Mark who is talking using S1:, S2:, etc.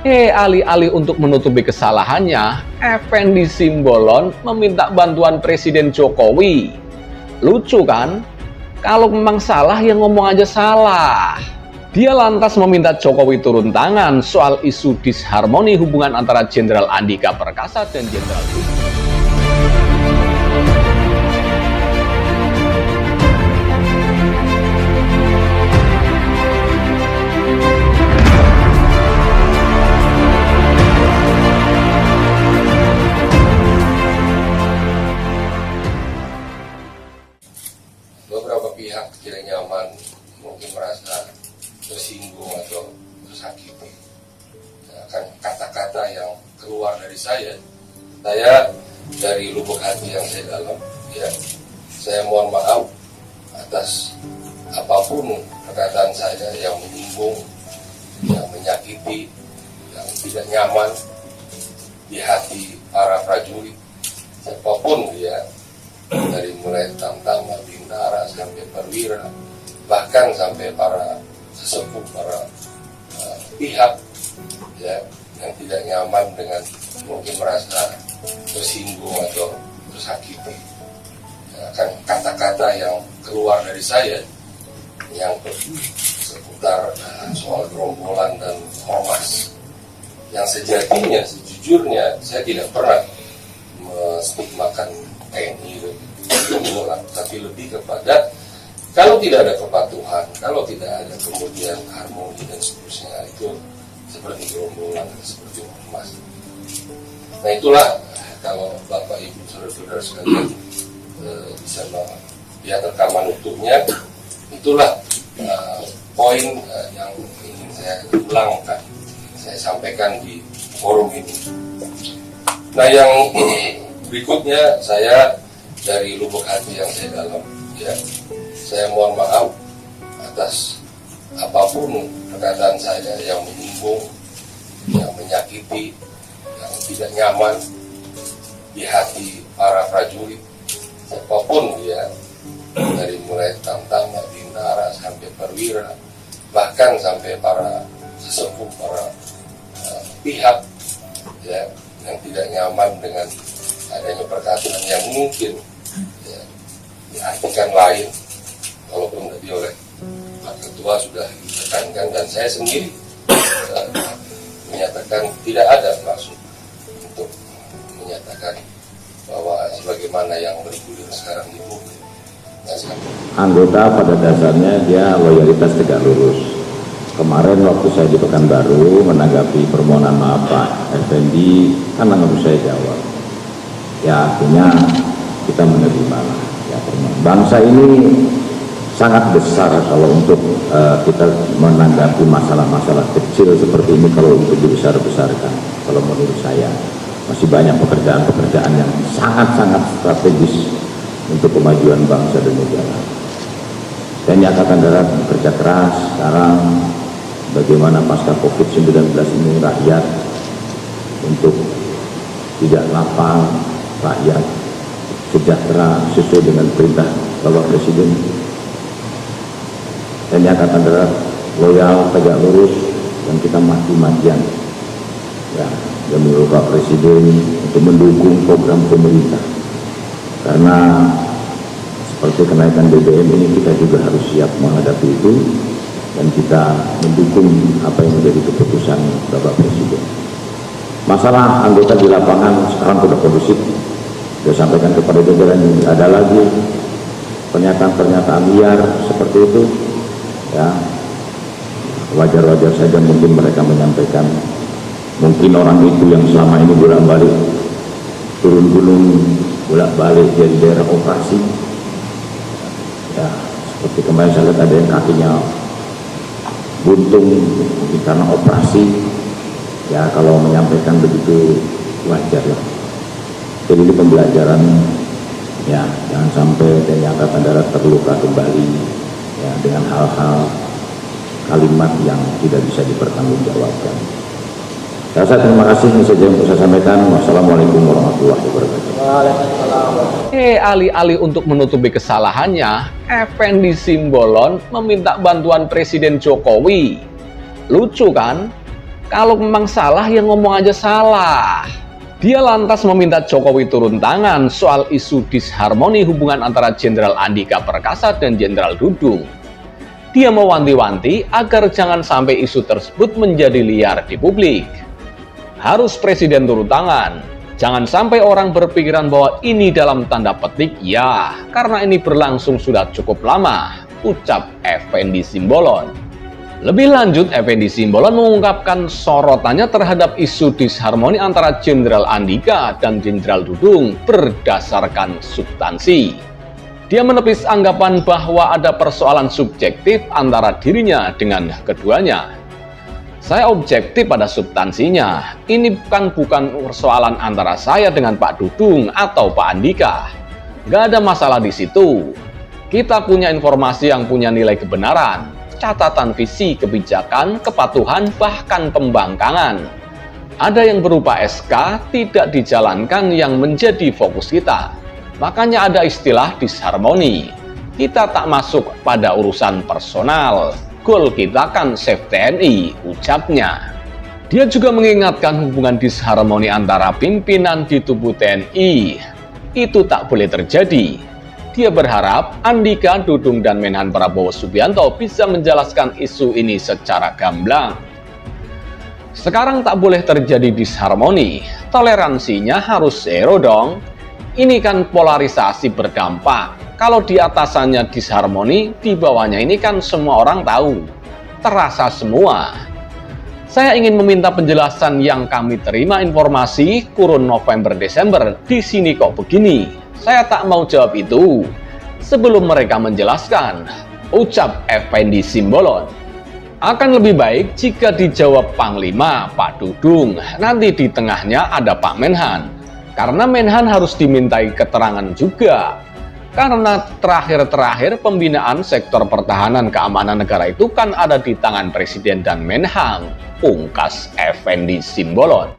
S1: Alih-alih untuk menutupi kesalahannya, Effendi Simbolon meminta bantuan Presiden Jokowi. Lucu kan? Kalau memang salah ya ngomong aja salah. Dia lantas meminta Jokowi turun tangan soal isu disharmoni hubungan antara Jenderal Andika Perkasa dan Jenderal
S2: beberapa pihak tidak nyaman, mungkin merasa tersinggung atau tersakiti akan kata-kata yang keluar dari saya dari lubuk hati yang saya dalam, ya, saya mohon maaf atas apapun perkataan saya yang menyinggung, yang menyakiti, yang tidak nyaman di hati para prajurit, siapapun dia, dari mulai Tamtama, Bintara, sampai Perwira, bahkan sampai para sesepuh, para pihak, ya, yang tidak nyaman dengan, mungkin merasa tersinggung atau tersakiti akan kata-kata yang keluar dari saya yang seputar soal gerombolan dan ormas, yang sejatinya, sejujurnya saya tidak pernah menstigmakan TNI gerombolan, tapi lebih kepada kalau tidak ada kepatuhan, kalau tidak ada kemudian harmoni dan seterusnya, itu seperti gerombolan, seperti ormas. Nah itulah, kalau Bapak Ibu saudara-saudara sekalian bisa melihat rekaman utuhnya, itulah poin yang ingin saya ulangkan, saya sampaikan di forum ini. Nah yang berikutnya, saya dari lubuk hati yang saya dalam, ya, saya mohon maaf atas apapun perkataan saya yang menyinggung, yang menyakiti, yang tidak nyaman di hati para prajurit, siapapun dia, dari mulai Tamtama, Bintara, sampai Perwira, bahkan sampai para sesepuh, para pihak, ya, yang tidak nyaman dengan adanya perkataan yang mungkin, ya, diartikan lain, walaupun tadi oleh Pak Ketua sudah ditekankan dan saya sendiri menyatakan tidak ada maksud untuk menyatakan bahwa sebagaimana yang bergulir sekarang di publik.
S3: Anggota pada dasarnya dia loyalitas tegak lurus. Kemarin waktu saya di Pekanbaru menanggapi permohonan maaf Pak Effendi, kan harus saya jawab. Ya artinya kita menerima lah. Ya, bangsa ini sangat besar kalau untuk kita menanggapi masalah-masalah kecil seperti ini kalau untuk dibesar-besarkan. Kalau menurut saya masih banyak pekerjaan-pekerjaan yang sangat-sangat strategis untuk kemajuan bangsa dan negara. TNI Angkatan Darat bekerja keras sekarang bagaimana pasca COVID-19 ini rakyat untuk tidak lapar, rakyat sejahtera sesuai dengan perintah Bapak Presiden. TNI Angkatan Darat loyal, tegak lurus, dan kita mati-matian ya demi Bapak Presiden untuk mendukung program pemerintah. Karena seperti kenaikan BBM ini kita juga harus siap menghadapi itu dan kita mendukung apa yang menjadi keputusan Bapak Presiden. Masalah anggota di lapangan sekarang sudah kondusif. Saya sampaikan kepada jajaran ini, ada lagi pernyataan-pernyataan liar seperti itu, ya wajar-wajar saja mungkin mereka menyampaikan. Mungkin orang itu yang selama ini bolak-balik turun gunung, bolak-balik dari daerah operasi, ya seperti kemarin saya lihat ada yang kakinya buntung karena operasi. Ya kalau menyampaikan begitu wajar ya. Jadi ini pembelajaran, ya jangan sampai TNI Angkatan Darat terluka kembali ya dengan hal-hal kalimat yang tidak bisa dipertanggungjawabkan. Saya terima kasih, ini saja yang bisa saya sampaikan. Wassalamualaikum warahmatullahi wabarakatuh.
S1: Alih-alih untuk menutupi kesalahannya, Effendi Simbolon meminta bantuan Presiden Jokowi. Lucu kan? Kalau memang salah, ya ngomong aja salah. Dia lantas meminta Jokowi turun tangan soal isu disharmoni hubungan antara Jenderal Andika Perkasa dan Jenderal Dudung. Dia mewanti-wanti agar jangan sampai isu tersebut menjadi liar di publik. Harus Presiden turun tangan. Jangan sampai orang berpikiran bahwa ini dalam tanda petik ya, karena ini berlangsung sudah cukup lama, ucap Effendi Simbolon. Lebih lanjut, Effendi Simbolon mengungkapkan sorotannya terhadap isu disharmoni antara Jenderal Andika dan Jenderal Dudung berdasarkan substansi. Dia menepis anggapan bahwa ada persoalan subjektif antara dirinya dengan keduanya. Saya objektif pada substansinya. Ini bukan persoalan antara saya dengan Pak Dudung atau Pak Andika. Gak ada masalah di situ. Kita punya informasi yang punya nilai kebenaran, catatan visi, kebijakan, kepatuhan, bahkan pembangkangan. Ada yang berupa SK tidak dijalankan yang menjadi fokus kita. Makanya ada istilah disharmoni. Kita tak masuk pada urusan personal. Goal kita kan save TNI, ucapnya. Dia juga mengingatkan hubungan disharmoni antara pimpinan di tubuh TNI. Itu tak boleh terjadi. Dia berharap Andika, Dudung, dan Menhan Prabowo Subianto bisa menjelaskan isu ini secara gamblang. Sekarang tak boleh terjadi disharmoni, toleransinya harus zero dong. Ini kan polarisasi berdampak. Kalau di atasannya disharmoni, di bawahnya ini kan semua orang tahu. Terasa semua. Saya ingin meminta penjelasan yang kami terima informasi kurun November-Desember, di sini kok begini. Saya tak mau jawab itu sebelum mereka menjelaskan, ucap Effendi Simbolon. Akan lebih baik jika dijawab Panglima Pak Dudung, nanti di tengahnya ada Pak Menhan. Karena Menhan harus dimintai keterangan juga. Karena terakhir-terakhir pembinaan sektor pertahanan keamanan negara itu kan ada di tangan Presiden dan Menhan, pungkas Effendi Simbolon.